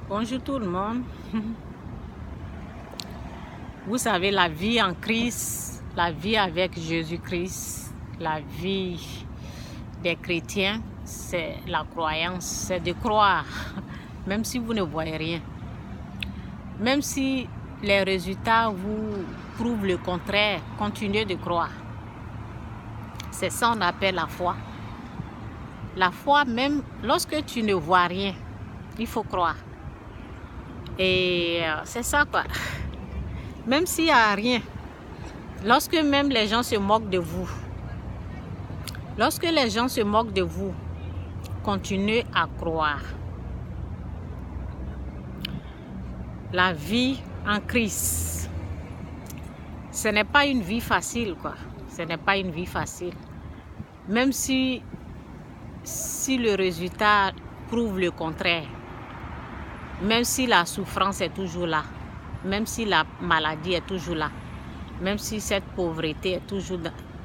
Bonjour tout le monde. Vous savez, la vie en Christ, la vie avec Jésus-Christ, la vie des chrétiens, c'est la croyance, c'est de croire, même si vous ne voyez rien. Même si les résultats vous prouvent le contraire, continuez de croire. C'est ça qu'on appelle la foi. La foi, même lorsque tu ne vois rien, il faut croire. Et c'est ça quoi. Même s'il n'y a rien, lorsque même les gens se moquent de vous, continuez à croire. La vie en Christ, ce n'est pas une vie facile quoi. Ce n'est pas une vie facile. Même si le résultat prouve le contraire, même si la souffrance est toujours là, même si la maladie est toujours là, même si cette pauvreté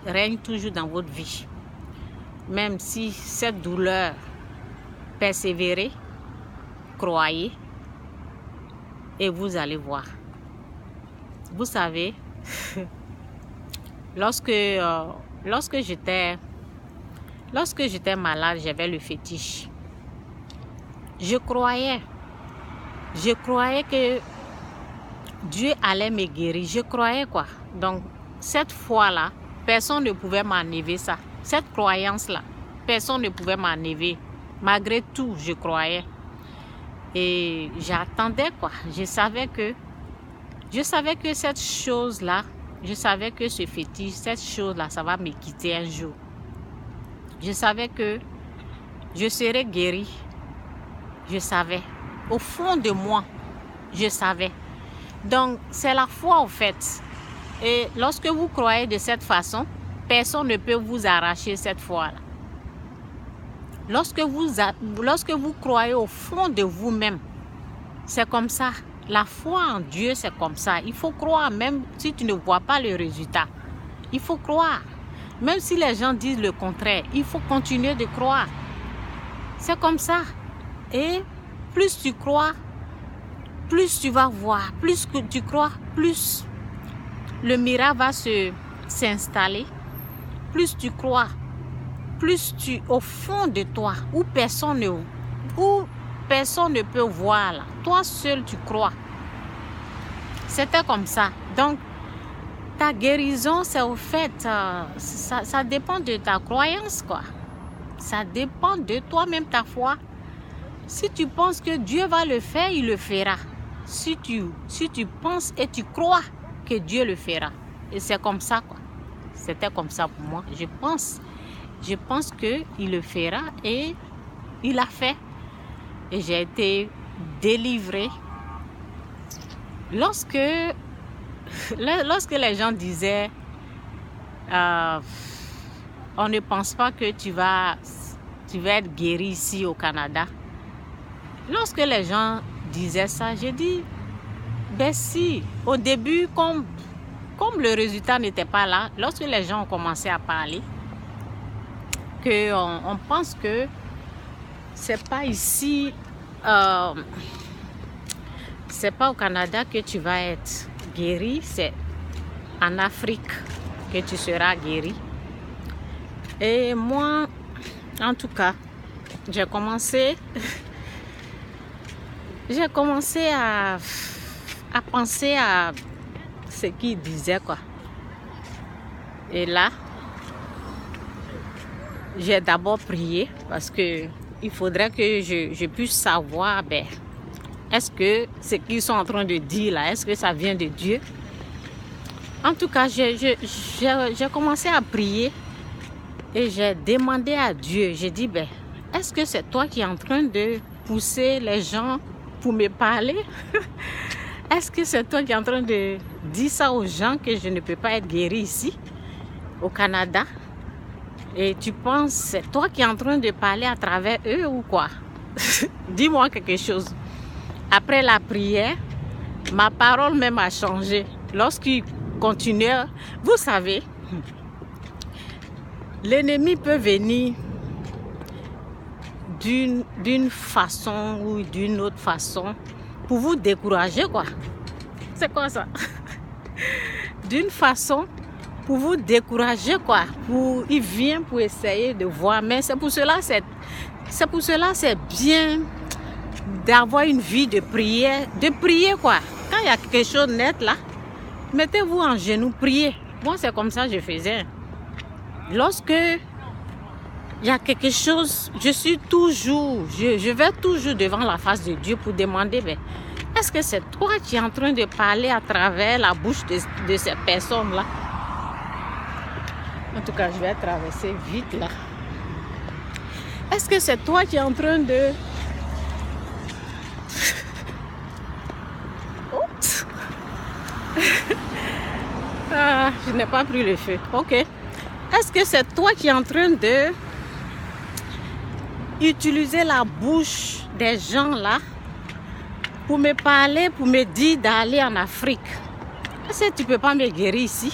règne toujours dans votre vie, même si cette douleur, persévérez, croyez et vous allez voir. Vous savez, lorsque j'étais malade, j'avais le fétiche. Je croyais que Dieu allait me guérir. Je croyais quoi. Donc, cette foi-là, personne ne pouvait m'enlever ça. Cette croyance-là, personne ne pouvait m'enlever. Malgré tout, je croyais. Et j'attendais quoi. Je savais que cette chose-là, je savais que ce fétiche, cette chose-là, ça va me quitter un jour. Je savais que je serais guérie. Je savais. Au fond de moi, je savais. Donc, c'est la foi en fait. Et lorsque vous croyez de cette façon, personne ne peut vous arracher cette foi-là. Lorsque vous croyez au fond de vous-même, c'est comme ça. La foi en Dieu, c'est comme ça. Il faut croire, même si tu ne vois pas le résultat. Il faut croire. Même si les gens disent le contraire, il faut continuer de croire. C'est comme ça. Et plus tu crois, plus tu vas voir. Plus que tu crois, plus le miracle va s'installer. Plus tu crois, plus au fond de toi, où personne ne peut voir là. Toi seul tu crois. C'était comme ça. Donc, ta guérison, c'est au fait, ça dépend de ta croyance quoi. Ça dépend de toi-même, ta foi. Si tu penses que Dieu va le faire, il le fera. Si tu penses et tu crois que Dieu le fera. Et c'est comme ça quoi. C'était comme ça pour moi. Je pense qu'il le fera et il l'a fait. Et j'ai été délivrée. Lorsque les gens disaient on ne pense pas que tu vas être guéri ici au Canada. Lorsque les gens disaient ça, j'ai dit ben si, au début comme le résultat n'était pas là, lorsque les gens ont commencé à parler, on pense que c'est pas ici, c'est pas au Canada que tu vas être guéri, c'est en Afrique que tu seras guéri. Et moi, en tout cas, j'ai commencé à penser à ce qu'ils disaient quoi. Et là, j'ai d'abord prié parce que il faudrait que je puisse savoir est-ce que ce qu'ils sont en train de dire là, est-ce que ça vient de Dieu? En tout cas, j'ai commencé à prier et j'ai demandé à Dieu, j'ai dit est-ce que c'est toi qui es en train de pousser les gens pour me parler? Est-ce que c'est toi qui es en train de dire ça aux gens que je ne peux pas être guérie ici au Canada? Et tu penses c'est toi qui es en train de parler à travers eux ou quoi? Dis-moi quelque chose. Après la prière, ma parole même a changé. Lorsqu'il continuait, vous savez, l'ennemi peut venir d'une façon ou d'une autre façon pour vous décourager, quoi. C'est quoi ça? D'une façon pour vous décourager, quoi. Il vient pour essayer de voir. Mais c'est pour cela c'est bien d'avoir une vie de prière, quoi. Quand il y a quelque chose de net là, mettez-vous en genoux, priez. Moi, c'est comme ça que je faisais. Lorsque il y a quelque chose, je vais toujours devant la face de Dieu pour demander, mais est-ce que c'est toi qui es en train de parler à travers la bouche de ces personnes-là? En tout cas, je vais traverser vite là. Est-ce que c'est toi qui es en train de... Oups. Je n'ai pas pris le feu. Ok. Est-ce que c'est toi qui es en train de utiliser la bouche des gens là pour me parler, pour me dire d'aller en Afrique? Est-ce que tu ne peux pas me guérir ici?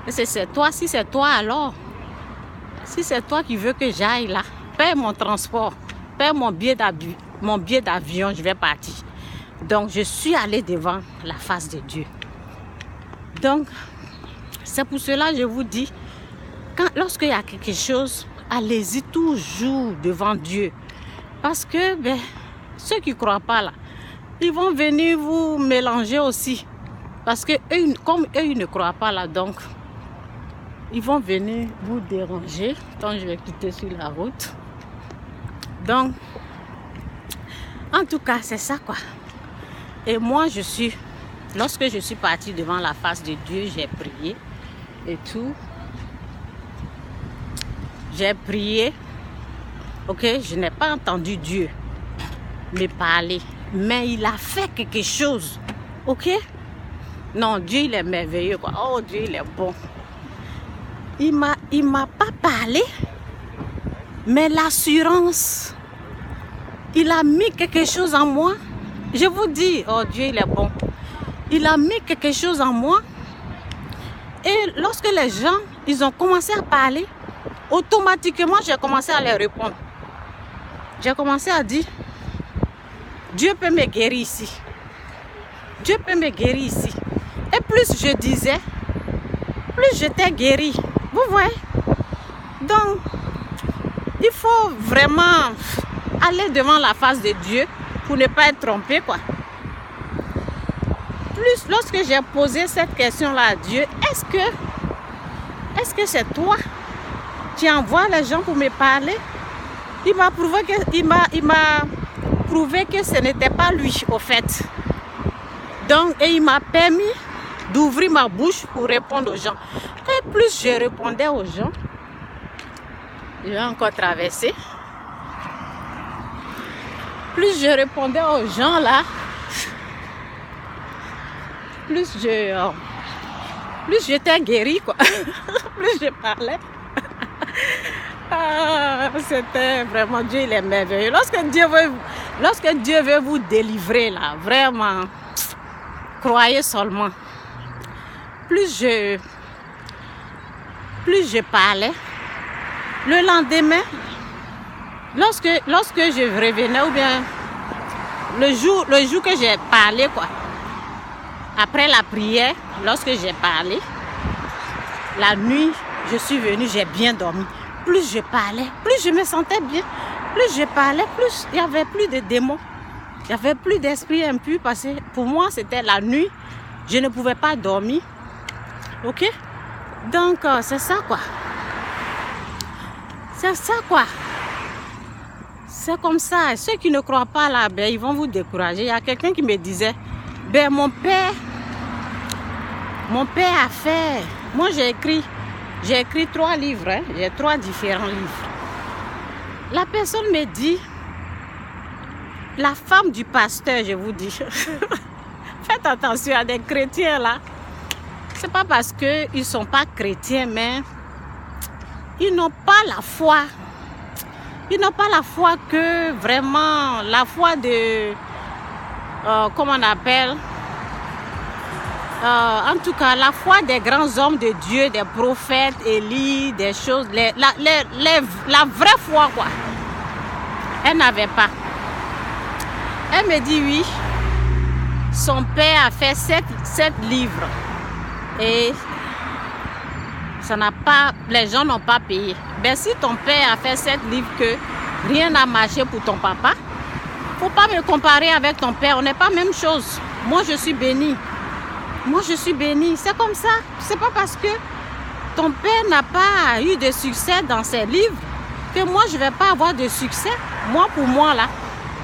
Est-ce que c'est toi? Si c'est toi, alors, si c'est toi qui veux que j'aille là, paie mon transport, paie mon billet d'avion, je vais partir. Donc, je suis allée devant la face de Dieu. Donc, c'est pour cela que je vous dis, lorsqu'il y a quelque chose, allez-y toujours devant Dieu. Parce que ceux qui ne croient pas là, ils vont venir vous mélanger aussi. Parce que comme eux, ils ne croient pas là, donc, ils vont venir vous déranger. Tant je vais quitter sur la route. Donc, en tout cas, c'est ça quoi. Et moi, lorsque je suis partie devant la face de Dieu, j'ai prié et tout. J'ai prié. Ok, je n'ai pas entendu Dieu me parler. Mais il a fait quelque chose. Ok? Non, Dieu, il est merveilleux quoi. Oh, Dieu, il est bon. Il m'a pas parlé, mais l'assurance, il a mis quelque chose en moi. Je vous dis, oh Dieu, il est bon. Il a mis quelque chose en moi. Et lorsque les gens, ils ont commencé à parler, automatiquement, j'ai commencé à les répondre. J'ai commencé à dire, Dieu peut me guérir ici. Dieu peut me guérir ici. Et plus je disais, plus j'étais guérie. Vous voyez? Donc, il faut vraiment aller devant la face de Dieu pour ne pas être trompé, quoi. Plus, lorsque j'ai posé cette question-là à Dieu, est-ce que c'est toi qui envoies les gens pour me parler? Il m'a prouvé que ce n'était pas lui, au fait. Donc, et il m'a permis d'ouvrir ma bouche pour répondre aux gens. Et plus je répondais aux gens, je vais encore traverser. Plus je répondais aux gens là, plus j'étais guérie quoi. Plus je parlais. C'était vraiment Dieu, il est merveilleux. Lorsque Dieu veut vous délivrer là, vraiment, croyez seulement. Plus je parlais, le lendemain, lorsque je revenais, ou bien le jour que j'ai parlé, quoi, après la prière, lorsque j'ai parlé, la nuit, je suis venue, j'ai bien dormi. Plus je parlais, plus je me sentais bien. Plus je parlais, plus il n'y avait plus de démons. Il n'y avait plus d'esprit impur parce que pour moi, c'était la nuit. Je ne pouvais pas dormir. Ok? Donc, c'est ça quoi. C'est ça quoi. C'est comme ça. Ceux qui ne croient pas là, ils vont vous décourager. Il y a quelqu'un qui me disait, mon père a fait... Moi, j'ai écrit 3 livres. Hein? J'ai 3 différents livres. La personne me dit, la femme du pasteur, je vous dis, faites attention à des chrétiens là. C'est pas parce qu'ils ne sont pas chrétiens, mais ils n'ont pas la foi. Ils n'ont pas la foi que vraiment, la foi de, comment on appelle, en tout cas, la foi des grands hommes de Dieu, des prophètes, Élie, des choses, la vraie foi quoi. Elle n'avait pas. Elle me dit oui, son père a fait 7 livres et ça n'a pas, les gens n'ont pas payé. Ben si ton père a fait 7 livres que rien n'a marché pour ton papa, faut pas me comparer avec ton père, on n'est pas la même chose. Moi je suis bénie. Moi je suis bénie, c'est comme ça. C'est pas parce que ton père n'a pas eu de succès dans ses livres que moi je vais pas avoir de succès. Moi pour moi là,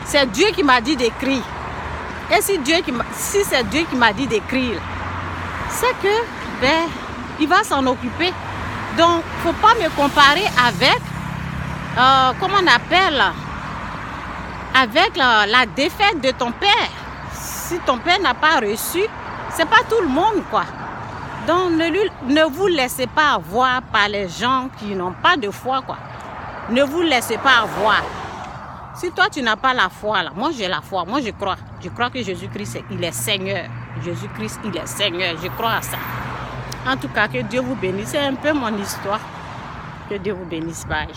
c'est Dieu qui m'a dit d'écrire. Et si c'est Dieu qui m'a dit d'écrire, c'est que ben il va s'en occuper. Donc faut pas me comparer avec comment on appelle, avec la défaite de ton père. Si ton père n'a pas reçu, c'est pas tout le monde quoi. Donc ne vous laissez pas avoir par les gens qui n'ont pas de foi quoi. Ne vous laissez pas avoir. Si toi tu n'as pas la foi là, moi j'ai la foi, moi je crois. Je crois que Jésus-Christ il est Seigneur. Jésus-Christ il est Seigneur, je crois à ça. En tout cas que Dieu vous bénisse, c'est un peu mon histoire. Que Dieu vous bénisse, bye.